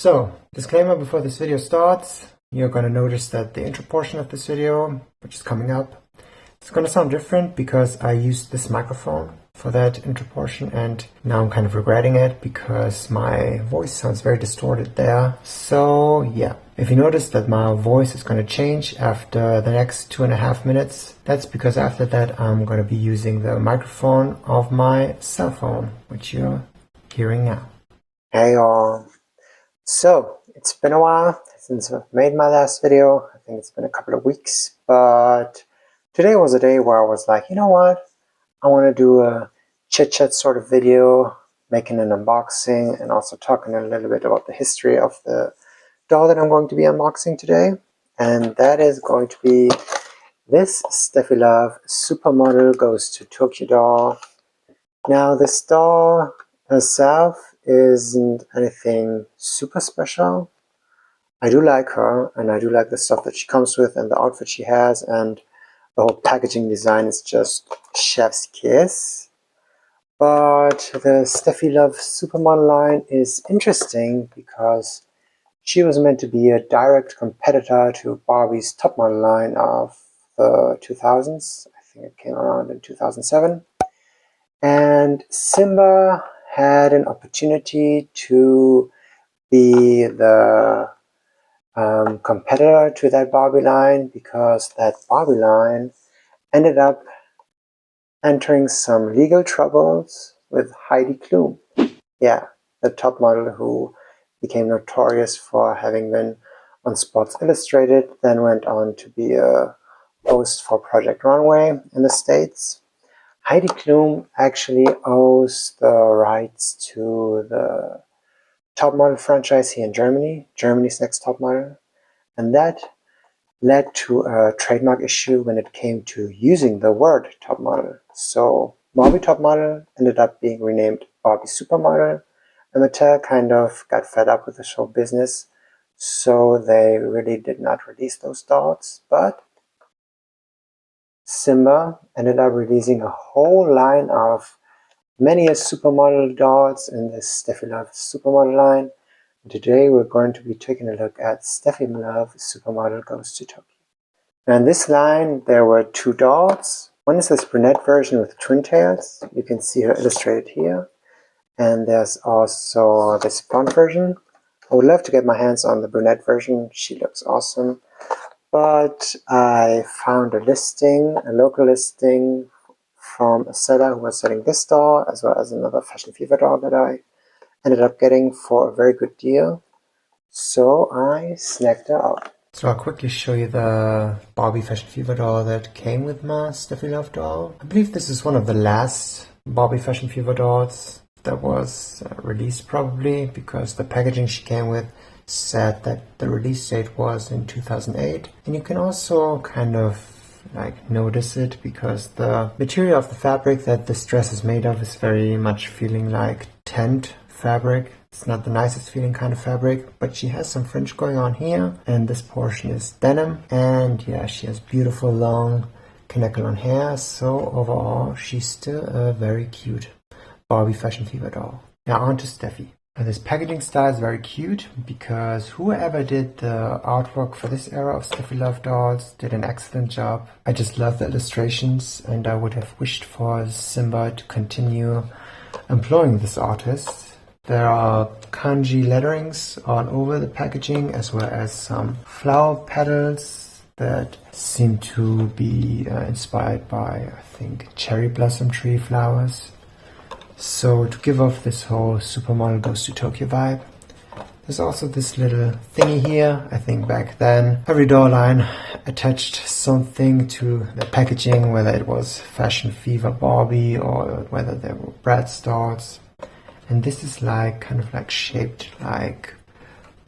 So, disclaimer before this video starts, you're going to notice that the intro portion of this video, which is coming up, it's going to sound different because I used this microphone for that intro portion and now I'm kind of regretting it because my voice sounds very distorted there. So yeah, if you notice that my voice is going to change after the next 2.5 minutes, that's because after that I'm going to be using the microphone of my cell phone, which you're hearing now. Hey all. So, it's been a while since I've made my last video. I think it's been a couple of weeks, but today was a day where I was like, you know what? I want to do a chit-chat sort of video, making an unboxing and also talking a little bit about the history of the doll that I'm going to be unboxing today. And that is going to be this Steffi Love Supermodel Goes to Tokyo doll. Now, this doll herself isn't anything super special. I do like her, and I do like the stuff that she comes with and the outfit she has, and the whole packaging design is just chef's kiss. But the Steffi Love Supermodel line is interesting because she was meant to be a direct competitor to Barbie's Topmodel line of the 2000s. I think it came around in 2007. And Simba had an opportunity to be the competitor to that Barbie line because that Barbie line ended up entering some legal troubles with Heidi Klum. Yeah, the top model who became notorious for having been on Sports Illustrated, then went on to be a host for Project Runway in the States. Heidi Klum actually owes the rights to the Topmodel franchise here in Germany, Germany's Next Topmodel, and that led to a trademark issue when it came to using the word Topmodel. So Barbie Topmodel ended up being renamed Barbie Supermodel, and Mattel kind of got fed up with the show business, so they really did not release those dolls, but Simba ended up releasing a whole line of many supermodel dolls in this Steffi Love Supermodel line. And today we're going to be taking a look at Steffi Love Supermodel Goes to Tokyo. Now in this line there were two dolls. One is this brunette version with twin tails. You can see her illustrated here. And there's also this blonde version. I would love to get my hands on the brunette version. She looks awesome. But I found a local listing from a seller who was selling this doll, as well as another Fashion Fever doll that I ended up getting for a very good deal. So I snagged her up. So I'll quickly show you the Barbie Fashion Fever doll that came with my Steffi Love doll. I believe this is one of the last Barbie Fashion Fever dolls that was released, probably, because the packaging she came with said that the release date was in 2008. And you can also kind of notice it because the material of the fabric that this dress is made of is very much feeling like tent fabric. It's not the nicest feeling kind of fabric, but she has some fringe going on here, and this portion is denim, and yeah, she has beautiful long Kanekalon hair, so overall she's still a very cute Barbie Fashion Fever doll. Now on to Steffi. This packaging style is very cute because whoever did the artwork for this era of Steffi Love dolls did an excellent job. I just love the illustrations, and I would have wished for Simba to continue employing this artist. There are kanji letterings all over the packaging, as well as some flower petals that seem to be inspired by, I think, cherry blossom tree flowers. So to give off this whole Supermodel Goes to Tokyo vibe, there's also this little thingy here. I think back then every doll line attached something to the packaging, whether it was Fashion Fever Barbie or whether they were Bratz dolls. And this is kind of shaped like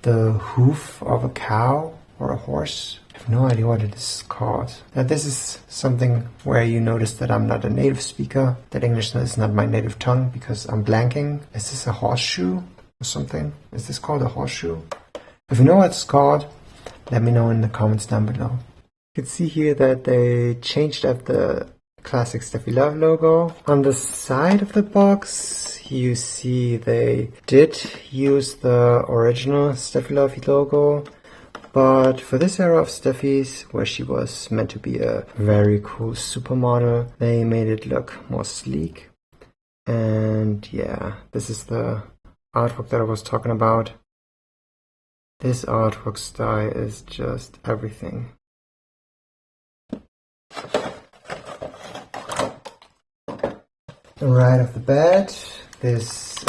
the hoof of a cow or a horse. I have no idea what it is called. Now this is something where you notice that I'm not a native speaker, that English is not my native tongue because I'm blanking. Is this a horseshoe or something? Is this called a horseshoe? If you know what it's called, let me know in the comments down below. You can see here that they changed up the classic Steffi Love logo. On the side of the box, you see they did use the original Steffi Love logo, but for this era of Steffi's, where she was meant to be a very cool supermodel, they made it look more sleek. And yeah, this is the artwork that I was talking about. This artwork style is just everything. Right off the bat, this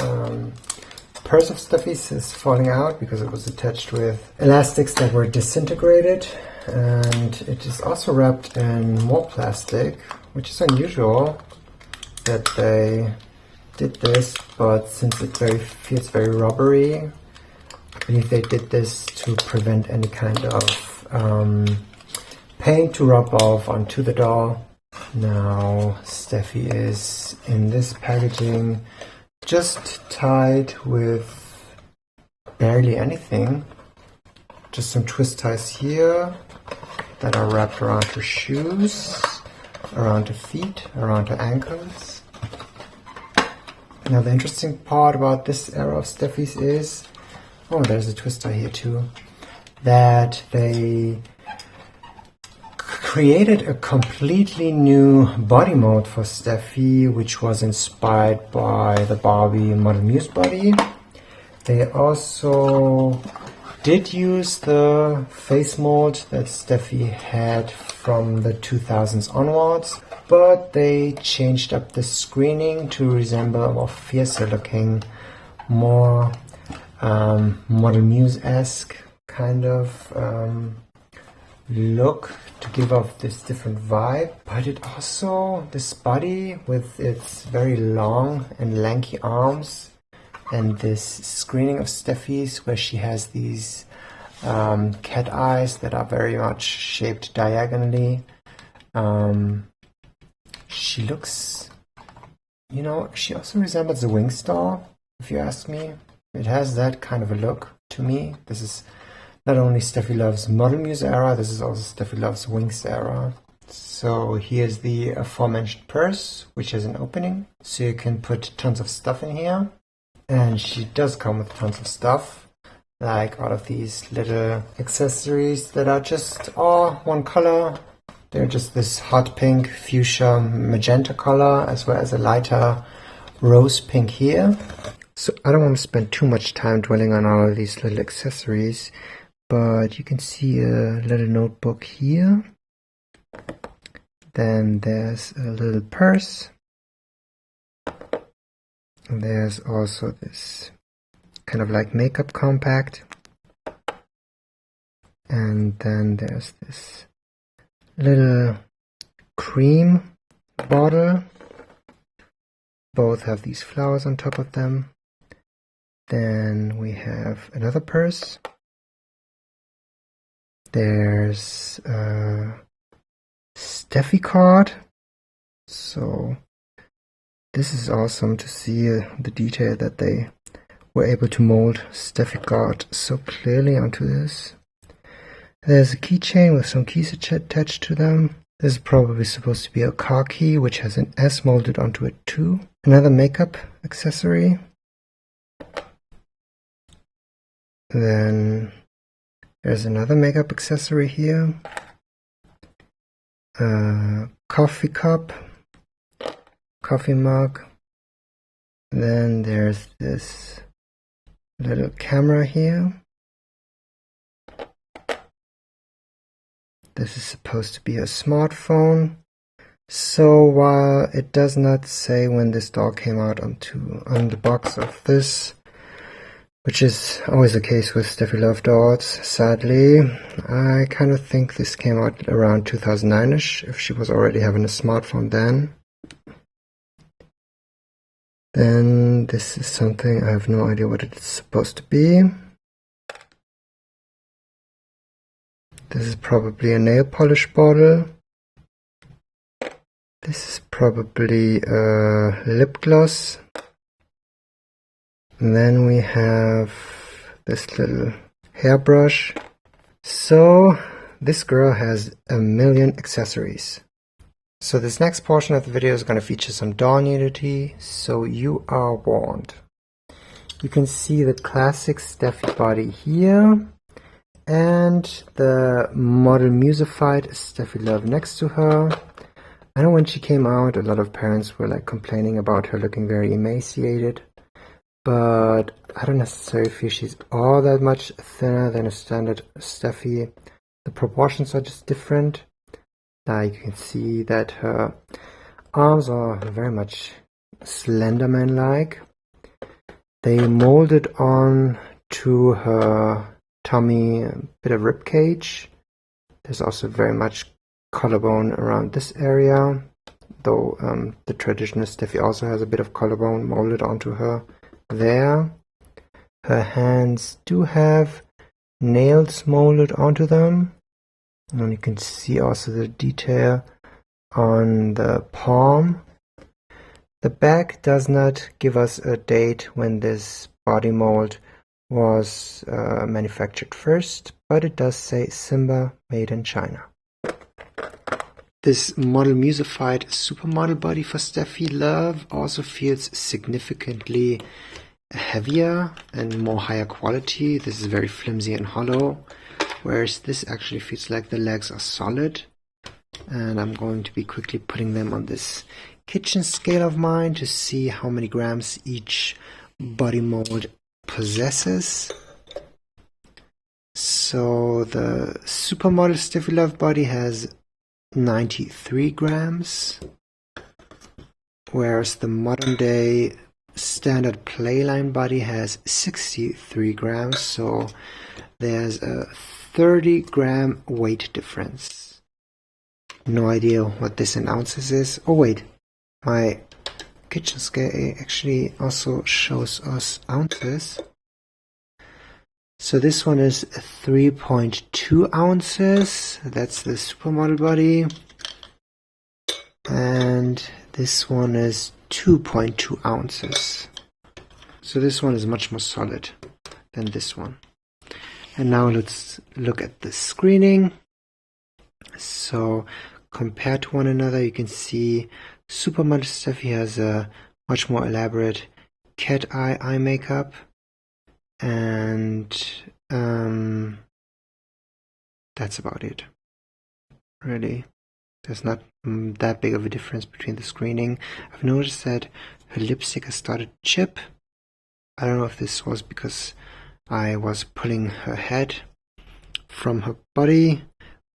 purse of Steffi's is falling out because it was attached with elastics that were disintegrated, and it is also wrapped in more plastic, which is unusual that they did this, but since it feels very rubbery, I believe they did this to prevent any kind of paint to rub off onto the doll. Now Steffi is in this packaging, just tied with barely anything. Just some twist ties here that are wrapped around her shoes, around her feet, around her ankles. Now the interesting part about this era of Steffi's is, oh, there's a twist tie here too, that they created a completely new body mode for Steffi, which was inspired by the Barbie Model Muse body. They also did use the face mold that Steffi had from the 2000s onwards, but they changed up the screening to resemble a more fiercer looking, more Model Muse-esque kind of look to give off this different vibe. But it also, this body with its very long and lanky arms and this screening of Steffi's where she has these cat eyes that are very much shaped diagonally. She looks, you know, she also resembles a Wings doll, if you ask me. It has that kind of a look to me. This is not only Steffi Love's Model Muse era, this is also Steffi Love's Wings era. So here's the aforementioned purse, which has an opening, so you can put tons of stuff in here. And she does come with tons of stuff, like all of these little accessories that are just all one color. They're just this hot pink, fuchsia, magenta color, as well as a lighter rose pink here. So I don't want to spend too much time dwelling on all of these little accessories, but you can see a little notebook here. Then there's a little purse. And there's also this kind of like makeup compact. And then there's this little cream bottle. Both have these flowers on top of them. Then we have another purse. There's a Steffi card. So this is awesome to see the detail that they were able to mold Steffi card so clearly onto this. There's a keychain with some keys attached to them. This is probably supposed to be a car key, which has an S molded onto it too. Another makeup accessory. Then there's another makeup accessory here. A coffee cup, coffee mug. Then there's this little camera here. This is supposed to be a smartphone. So while it does not say when this doll came out on the box of this, which is always the case with Steffi Love dolls, sadly, I kind of think this came out around 2009-ish, if she was already having a smartphone then. Then this is something, I have no idea what it's supposed to be. This is probably a nail polish bottle. This is probably a lip gloss. And then we have this little hairbrush. So this girl has a million accessories. So this next portion of the video is going to feature some doll nudity, so you are warned. You can see the classic Steffi body here, and the model musified Steffi Love next to her. I know when she came out, a lot of parents were like complaining about her looking very emaciated, but I don't necessarily feel she's all that much thinner than a standard Steffi. The proportions are just different. You can see that her arms are very much Slenderman-like. They molded on to her tummy a bit of rib cage. There's also very much collarbone around this area, though the traditional Steffi also has a bit of collarbone molded onto her there. Her hands do have nails molded onto them. And you can see also the detail on the palm. The back does not give us a date when this body mold was manufactured first, but it does say Simba made in China. This model musified supermodel body for Steffi Love also feels significantly heavier and more higher quality. This is very flimsy and hollow, whereas this actually feels like the legs are solid. And I'm going to be quickly putting them on this kitchen scale of mine to see how many grams each body mold possesses. So the supermodel Steffi Love body has 93 grams, whereas the modern day standard playline body has 63 grams, so there's a 30-gram weight difference. No idea what this in ounces is. Oh wait, my kitchen scale actually also shows us ounces. So this one is 3.2 ounces. That's the supermodel body. And this one is 2.2 ounces. So this one is much more solid than this one. And now let's look at the screening. So compared to one another, you can see Supermodel Steffi has a much more elaborate cat eye makeup, and that's about it. Really, there's not that big of a difference between the screening. I've noticed that her lipstick has started to chip. I don't know if this was because I was pulling her head from her body,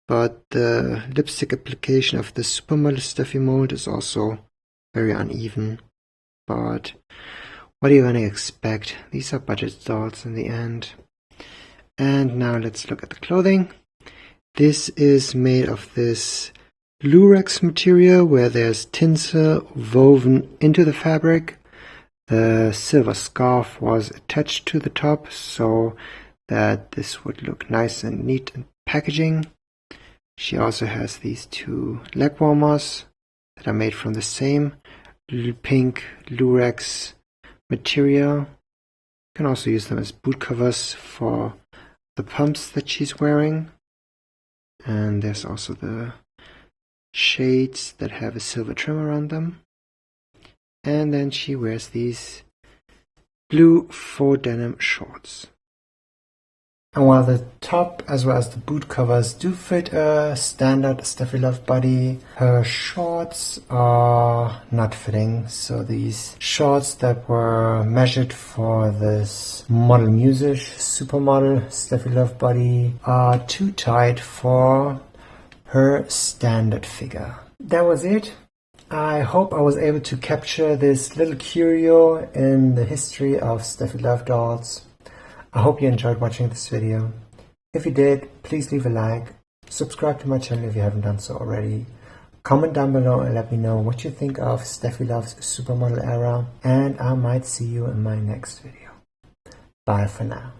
but the lipstick application of the Supermodel Steffi mold is also very uneven. But what are you gonna expect? These are budget dolls in the end. And now let's look at the clothing. This is made of this lurex material where there's tinsel woven into the fabric. The silver scarf was attached to the top so that this would look nice and neat in packaging. She also has these two leg warmers that are made from the same pink lurex material. You can also use them as boot covers for the pumps that she's wearing. And there's also the shades that have a silver trim around them. And then she wears these blue faux denim shorts. And while the top as well as the boot covers do fit a standard Steffi Love body, her shorts are not fitting. So these shorts that were measured for this Model Music Supermodel Steffi Love body are too tight for her standard figure. That was it. I hope I was able to capture this little curio in the history of Steffi Love dolls. I hope you enjoyed watching this video. If you did, please leave a like, subscribe to my channel if you haven't done so already, comment down below and let me know what you think of Steffi Love's Supermodel era, and I might see you in my next video. Bye for now.